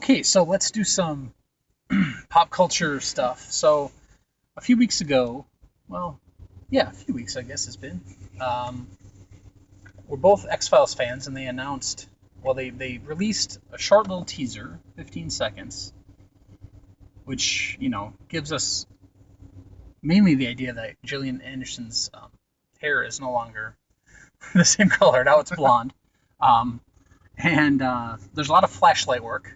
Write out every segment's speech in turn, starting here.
Okay, so let's do some pop culture stuff. So a few weeks ago, well, yeah, a few weeks I guess it's been. Um, we're both X Files fans, and they announced, well, they released a short little teaser, 15 seconds, which gives us mainly the idea that Gillian Anderson's hair is no longer the same color. Now it's blonde. Um, and there's a lot of flashlight work.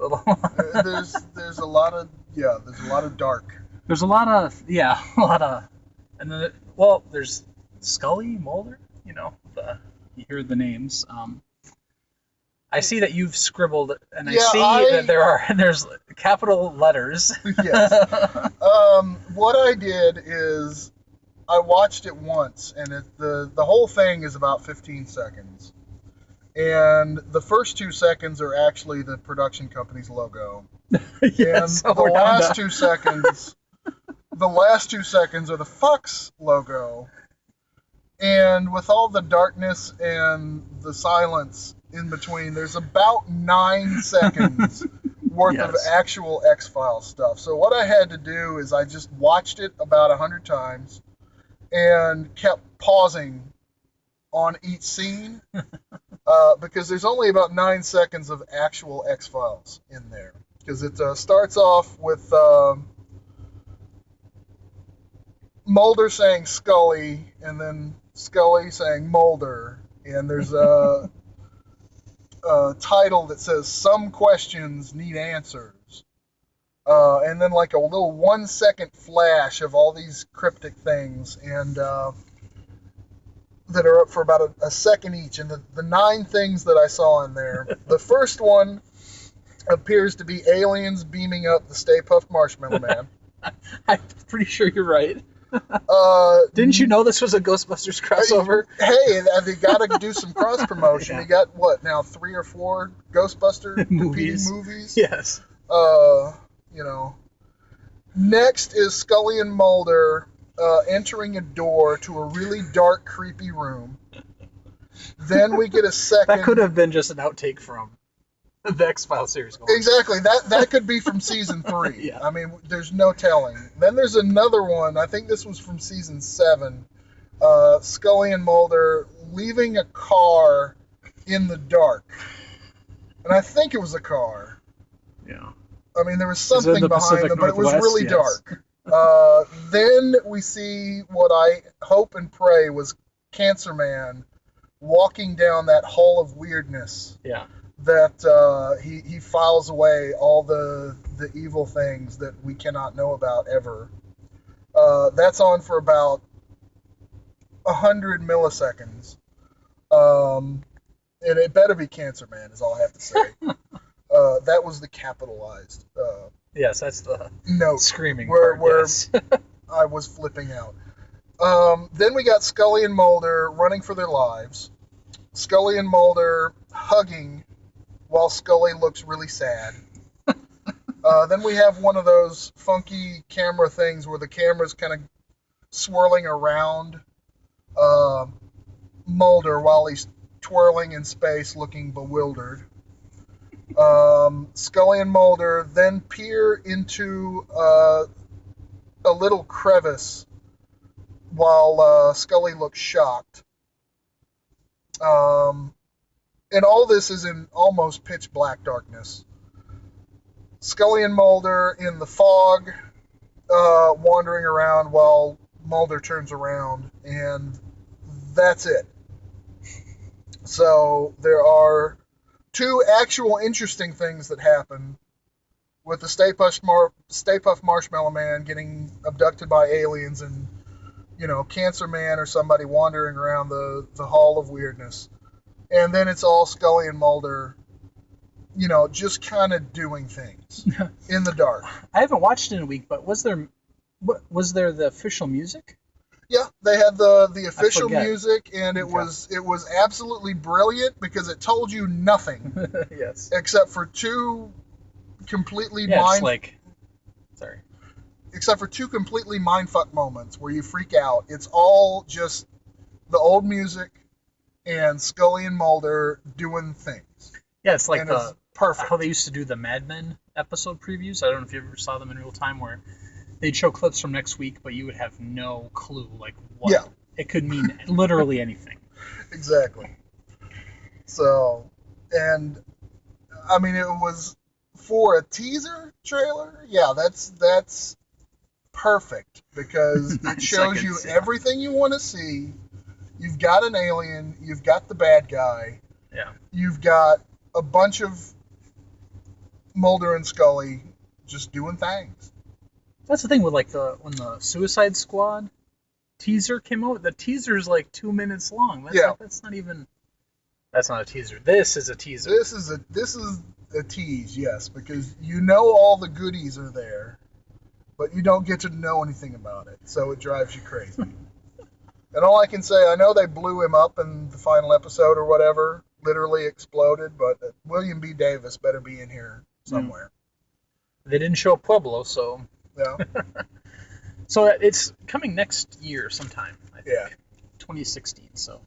There's a lot of there's a lot of dark. There's a lot of a lot of, and then there's Scully, Mulder. You hear the names. I see that you've scribbled, and I see that there's capital letters. Yes. What I did is I watched it once, and the whole thing is about 15 seconds. And the first 2 seconds are actually the production company's logo. Yes, and the last 2 seconds are the Fox logo. And with all the darkness and the silence in between, there's about 9 seconds worth of actual X-Files stuff. So what I had to do is I just watched it about 100 times and kept pausing on each scene because there's only about 9 seconds of actual X-Files in there. Because it starts off with Mulder saying Scully, and then Scully saying Mulder, and there's a title that says "Some Questions Need Answers," and then like a little 1 second flash of all these cryptic things, and that are up for about a second each. And the 9 things that I saw in there, the first one appears to be aliens beaming up the Stay Puft Marshmallow Man. I'm pretty sure you're right. Didn't you know this was a Ghostbusters crossover? Hey, they got to do some cross promotion. Yeah. You got what now? 3 or 4 Ghostbuster competing movies. Yes. Next is Scully and Mulder entering a door to a really dark, creepy room. Then we get a second. That could have been just an outtake from the X-Files series. Exactly. That could be from season 3. Yeah. I mean, there's no telling. Then there's another one. I think this was from season 7. Scully and Mulder leaving a car in the dark. And I think it was a car. Yeah. I mean, there was something behind them, but it was really dark. Then we see what I hope and pray was Cancer Man walking down that hall of weirdness. Yeah. That he files away all the evil things that we cannot know about ever. That's on for about 100 milliseconds. And it better be Cancer Man, is all I have to say. That was the capitalized yes, that's the note screaming where part, yes. I was flipping out. Then we got Scully and Mulder running for their lives. Scully and Mulder hugging while Scully looks really sad. Then we have one of those funky camera things where the camera's kind of swirling around Mulder while he's twirling in space looking bewildered. Scully and Mulder then peer into a little crevice while Scully looks shocked. And all this is in almost pitch black darkness. Scully and Mulder in the fog, wandering around while Mulder turns around, and that's it. So there are 2 actual interesting things that happen with the Stay Puft Marshmallow Man getting abducted by aliens and, Cancer Man or somebody wandering around the Hall of Weirdness. And then it's all Scully and Mulder, just kind of doing things in the dark. I haven't watched it in a week, but was there the official music? Yeah, they had the official music, and it was absolutely brilliant because it told you nothing. Yes. Except for 2 completely except for 2 completely mindfuck moments where you freak out. It's all just the old music and Scully and Mulder doing things. Yeah, it's like the Perfect. how they used to do the Mad Men episode previews. I don't know if you ever saw them in real time, where they'd show clips from next week, but you would have no clue like what Yeah. it could mean. Literally anything. Exactly. So, and I mean, it was for a teaser trailer. Yeah, that's perfect because it 9 shows you seconds, yeah. everything you want to see. You've got an alien. You've got the bad guy. Yeah. You've got a bunch of Mulder and Scully just doing things. That's the thing with like when the Suicide Squad teaser came out. The teaser's like 2 minutes long. That's not even. That's not a teaser. This is a teaser. This is a tease, yes, because you know all the goodies are there, but you don't get to know anything about it, so it drives you crazy. And all I can say, I know they blew him up in the final episode or whatever, literally exploded, but William B. Davis better be in here somewhere. They didn't show Pueblo, so. Yeah. So it's coming next year sometime, I think. Yeah. 2016, so